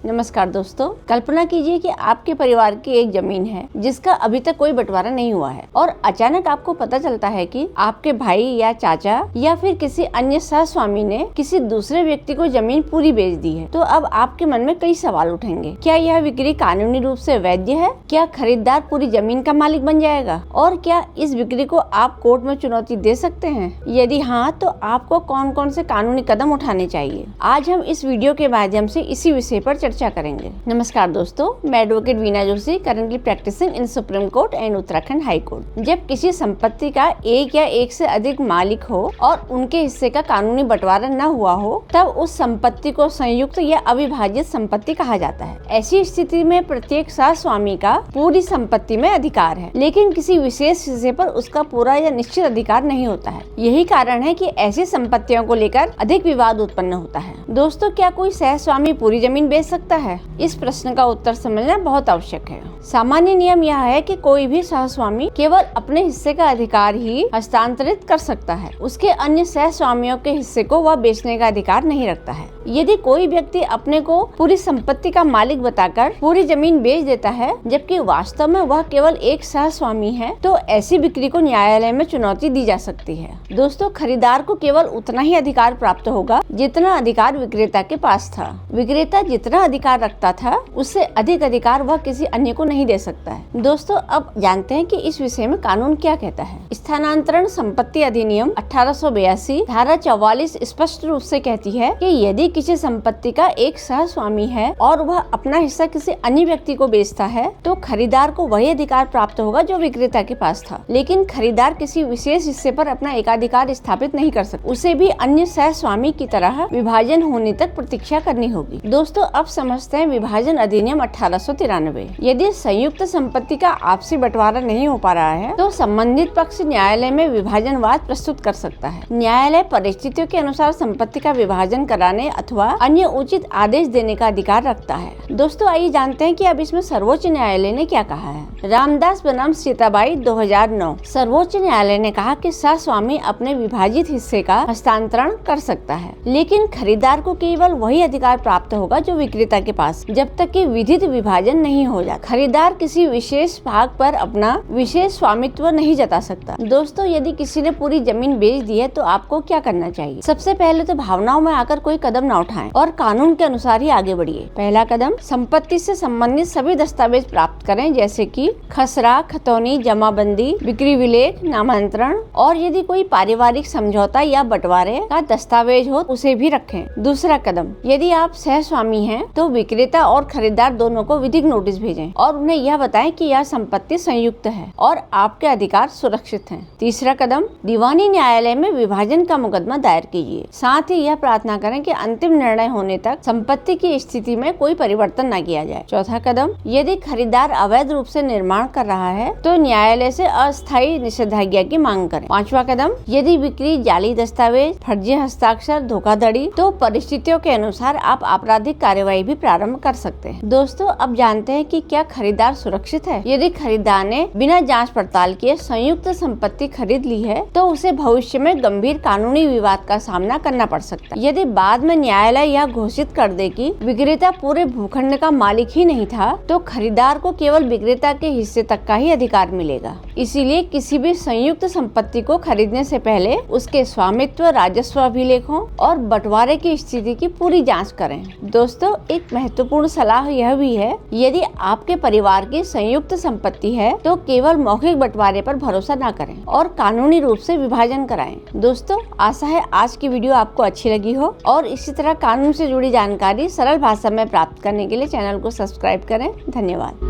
नमस्कार दोस्तों, कल्पना कीजिए कि आपके परिवार की एक जमीन है जिसका अभी तक कोई बंटवारा नहीं हुआ है और अचानक आपको पता चलता है कि आपके भाई या चाचा या फिर किसी अन्य सहस्वामी ने किसी दूसरे व्यक्ति को जमीन पूरी बेच दी है। तो अब आपके मन में कई सवाल उठेंगे। क्या यह बिक्री कानूनी रूप से वैध है? क्या खरीदार पूरी जमीन का मालिक बन जाएगा? और क्या इस बिक्री को आप कोर्ट में चुनौती दे सकते हैं? यदि हाँ, तो आपको कौन कौन से कानूनी कदम उठाने चाहिए? आज हम इस वीडियो के माध्यम से इसी विषय पर चर्चा करेंगे। नमस्कार दोस्तों, मैं advocate Veena Joshi, currently practicing in Supreme Court and Uttarakhand High Court. जब किसी संपत्ति का एक या एक से अधिक मालिक हो और उनके हिस्से का कानूनी बंटवारा न हुआ हो, तब उस संपत्ति को संयुक्त या अविभाजित संपत्ति कहा जाता है। ऐसी स्थिति में प्रत्येक सहस्वामी का पूरी संपत्ति में अधिकार है, लेकिन किसी विशेष हिस्से पर उसका पूरा या निश्चित अधिकार नहीं होता है। यही कारण है कि ऐसी संपत्तियों को लेकर अधिक विवाद उत्पन्न होता है। दोस्तों, क्या कोई सहस्वामी पूरी जमीन बेच सकता है? इस प्रश्न का उत्तर समझना बहुत आवश्यक है। सामान्य नियम यह है कि कोई भी सहस्वामी केवल अपने हिस्से का अधिकार ही हस्तांतरित कर सकता है। उसके अन्य सहस्वामियों के हिस्से को वह बेचने का अधिकार नहीं रखता है। यदि कोई व्यक्ति अपने को पूरी संपत्ति का मालिक बताकर पूरी जमीन बेच देता है, जबकि वास्तव में वह केवल एक सहस्वामी है, तो ऐसी बिक्री को न्यायालय में चुनौती दी जा सकती है। दोस्तों, खरीदार को केवल उतना ही अधिकार प्राप्त होगा जितना अधिकार विक्रेता के पास था। विक्रेता जितना अधिकार रखता था, उससे अधिक अधिकार वह किसी अन्य को नहीं दे सकता है। दोस्तों, अब जानते हैं कि इस विषय में कानून क्या कहता है। स्थानांतरण संपत्ति अधिनियम 1882 धारा 44 स्पष्ट रूप से कहती है कि यदि किसी संपत्ति का एक सहस्वामी है और वह अपना हिस्सा किसी अन्य व्यक्ति को बेचता है, तो खरीदार को वही अधिकार प्राप्त होगा जो विक्रेता के पास था। लेकिन खरीदार किसी विशेष हिस्से पर अपना एकाधिकार स्थापित नहीं कर सकता। उसे भी अन्य सहस्वामी की तरह विभाजन होने तक प्रतीक्षा करनी होगी। दोस्तों, अब समझते हैं विभाजन अधिनियम 1893। यदि संयुक्त संपत्ति का आपसी बंटवारा नहीं हो पा रहा है, तो संबंधित पक्ष न्यायालय में विभाजनवाद प्रस्तुत कर सकता है। न्यायालय परिस्थितियों के अनुसार संपत्ति का विभाजन कराने अथवा अन्य उचित आदेश देने का अधिकार रखता है। दोस्तों, आइए जानते हैं कि अब इसमें सर्वोच्च न्यायालय ने क्या कहा है। रामदास बनाम सीताबाई 2009। सर्वोच्च न्यायालय ने कहा कि सहस्वामी अपने विभाजित हिस्से का हस्तांतरण कर सकता है, लेकिन खरीदार को केवल वही अधिकार प्राप्त होगा जो विक्रेता के पास, जब तक कि विधित विभाजन नहीं हो जाता। खरीदार किसी विशेष भाग पर अपना विशेष स्वामित्व नहीं जता सकता। दोस्तों, यदि किसी ने पूरी जमीन बेच दी है, तो आपको क्या करना चाहिए? सबसे पहले तो भावनाओं में आकर कोई कदम न उठाएं और कानून के अनुसार ही आगे बढ़िए। पहला कदम, संपत्ति से संबंधित सभी दस्तावेज प्राप्त करें, जैसे कि खसरा, खतौनी, जमाबंदी, बिक्री विलेख, नामांतरण और यदि कोई पारिवारिक समझौता या बंटवारे का दस्तावेज हो उसे भी रखें। दूसरा कदम, यदि आप सहस्वामी हैं, तो विक्रेता और खरीदार दोनों को विधिक नोटिस भेजें और उन्हें यह बताएं कि यह संपत्ति संयुक्त है और आपके अधिकार सुरक्षित हैं। तीसरा कदम, दीवानी न्यायालय में विभाजन का मुकदमा दायर कीजिए। साथ ही यह प्रार्थना करें कि अंतिम निर्णय होने तक संपत्ति की स्थिति में कोई परिवर्तन न किया जाए। चौथा कदम, यदि खरीदार अवैध रूप से निर्माण कर रहा है, तो न्यायालय से अस्थायी निषेधाज्ञा की मांग करें। पांचवा कदम, यदि बिक्री, जाली दस्तावेज, फर्जी हस्ताक्षर, धोखाधड़ी, तो परिस्थितियों के अनुसार आप आपराधिक कार्यवाही भी प्रारंभ कर सकते हैं। दोस्तों, अब जानते हैं कि क्या खरीदार सुरक्षित है। यदि खरीदार ने बिना जांच पड़ताल किए संयुक्त संपत्ति खरीद ली है, तो उसे भविष्य में गंभीर कानूनी विवाद का सामना करना पड़ सकता है। यदि बाद में न्यायालय यह घोषित कर दे कि विक्रेता पूरे भूखंड का मालिक ही नहीं था, तो खरीदार को केवल विक्रेता के हिस्से तक का ही अधिकार मिलेगा। इसीलिए किसी भी संयुक्त संपत्ति को खरीदने से पहले उसके स्वामित्व, राजस्व अभिलेखों और बंटवारे की स्थिति की पूरी जांच करें। दोस्तों, एक महत्वपूर्ण सलाह यह भी है, यदि आपके परिवार की संयुक्त संपत्ति है, तो केवल मौखिक बंटवारे पर भरोसा न करें और कानूनी रूप से विभाजन कराएं। दोस्तों, आशा है आज की वीडियो आपको अच्छी लगी हो और इसी तरह कानून से जुड़ी जानकारी सरल भाषा में प्राप्त करने के लिए चैनल को सब्सक्राइब करें। धन्यवाद।